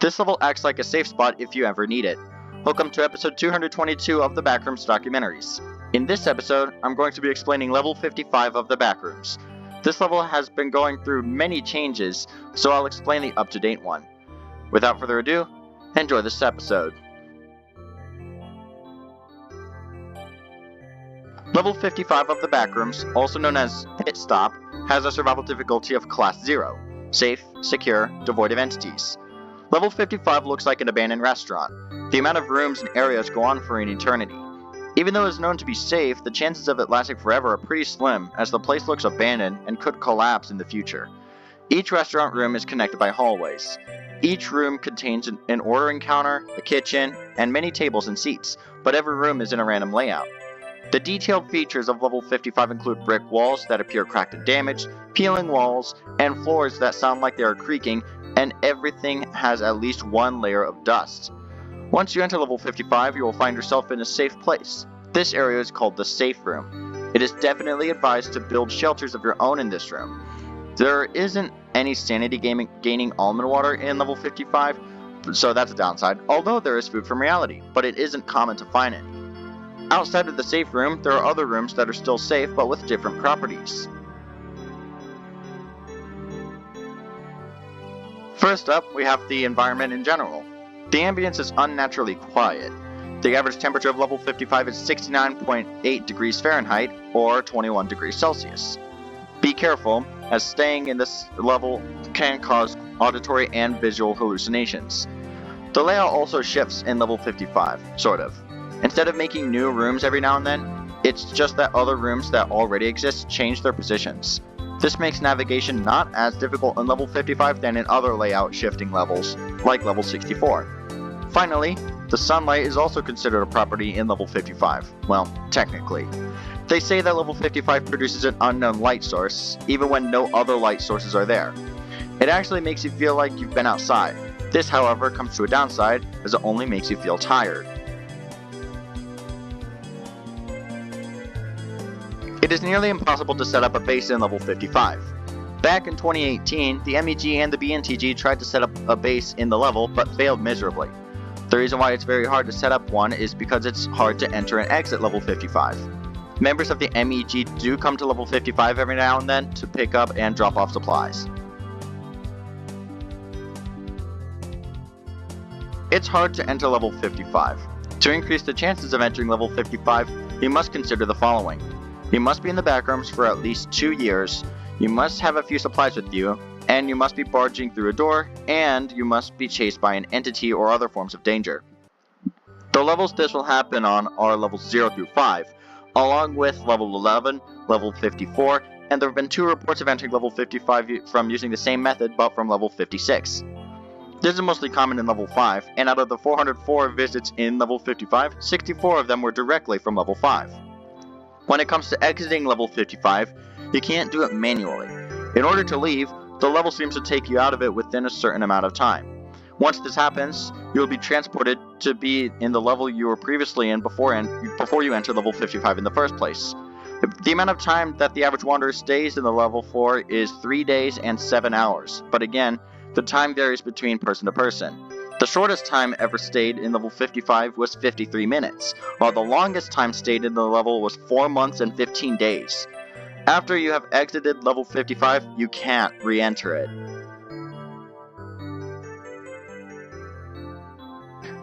This level acts like a safe spot if you ever need it. Welcome to episode 222 of the Backrooms Documentaries. In this episode, I'm going to be explaining level 55 of the Backrooms. This level has been going through many changes, so I'll explain the up-to-date one. Without further ado, enjoy this episode. Level 55 of the Backrooms, also known as Pit Stop, has a survival difficulty of Class 0, safe, secure, devoid of entities. Level 55 looks like an abandoned restaurant. The amount of rooms and areas go on for an eternity. Even though it is known to be safe, the chances of it lasting forever are pretty slim, as the place looks abandoned and could collapse in the future. Each restaurant room is connected by hallways. Each room contains an ordering counter, a kitchen, and many tables and seats, but every room is in a random layout. The detailed features of level 55 include brick walls that appear cracked and damaged, peeling walls, and floors that sound like they are creaking, and everything has at least one layer of dust. Once you enter level 55, you will find yourself in a safe place. This area is called the safe room. It is definitely advised to build shelters of your own in this room. There isn't any sanity gaining almond water in level 55, so that's a downside, although there is food from reality, but it isn't common to find any. Outside of the safe room, there are other rooms that are still safe but with different properties. First up, we have the environment in general. The ambience is unnaturally quiet. The average temperature of level 55 is 69.8 degrees Fahrenheit or 21 degrees Celsius. Be careful, as staying in this level can cause auditory and visual hallucinations. The layout also shifts in level 55, sort of. Instead of making new rooms every now and then, it's just that other rooms that already exist change their positions. This makes navigation not as difficult in level 55 than in other layout shifting levels, like level 64. Finally, the sunlight is also considered a property in level 55. Well, technically. They say that level 55 produces an unknown light source, even when no other light sources are there. It actually makes you feel like you've been outside. This, however, comes to a downside, as it only makes you feel tired. It is nearly impossible to set up a base in level 55. Back in 2018, the MEG and the BNTG tried to set up a base in the level, but failed miserably. The reason why it's very hard to set up one is because it's hard to enter and exit level 55. Members of the MEG do come to level 55 every now and then to pick up and drop off supplies. It's hard to enter level 55. To increase the chances of entering level 55, you must consider the following. You must be in the Backrooms for at least 2 years, you must have a few supplies with you, and you must be barging through a door, and you must be chased by an entity or other forms of danger. The levels this will happen on are levels 0 through 5, along with level 11, level 54, and there have been 2 reports of entering level 55 from using the same method but from level 56. This is mostly common in level 5, and out of the 404 visits in level 55, 64 of them were directly from level 5. When it comes to exiting level 55, you can't do it manually. In order to leave, the level seems to take you out of it within a certain amount of time. Once this happens, you will be transported to be in the level you were previously in before you enter level 55 in the first place. The amount of time that the average wanderer stays in the level for is 3 days and 7 hours, but again, the time varies between person to person. The shortest time ever stayed in level 55 was 53 minutes, while the longest time stayed in the level was 4 months and 15 days. After you have exited level 55, you can't re-enter it.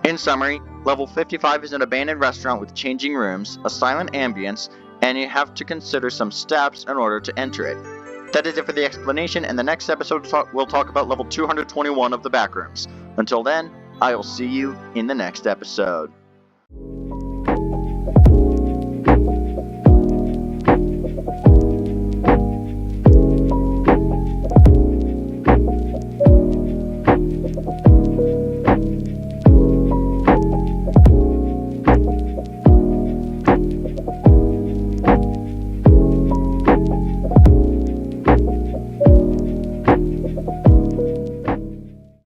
In summary, level 55 is an abandoned restaurant with changing rooms, a silent ambience, and you have to consider some steps in order to enter it. That is it for the explanation, and the next episode we'll talk about level 221 of the Backrooms. Until then, I will see you in the next episode.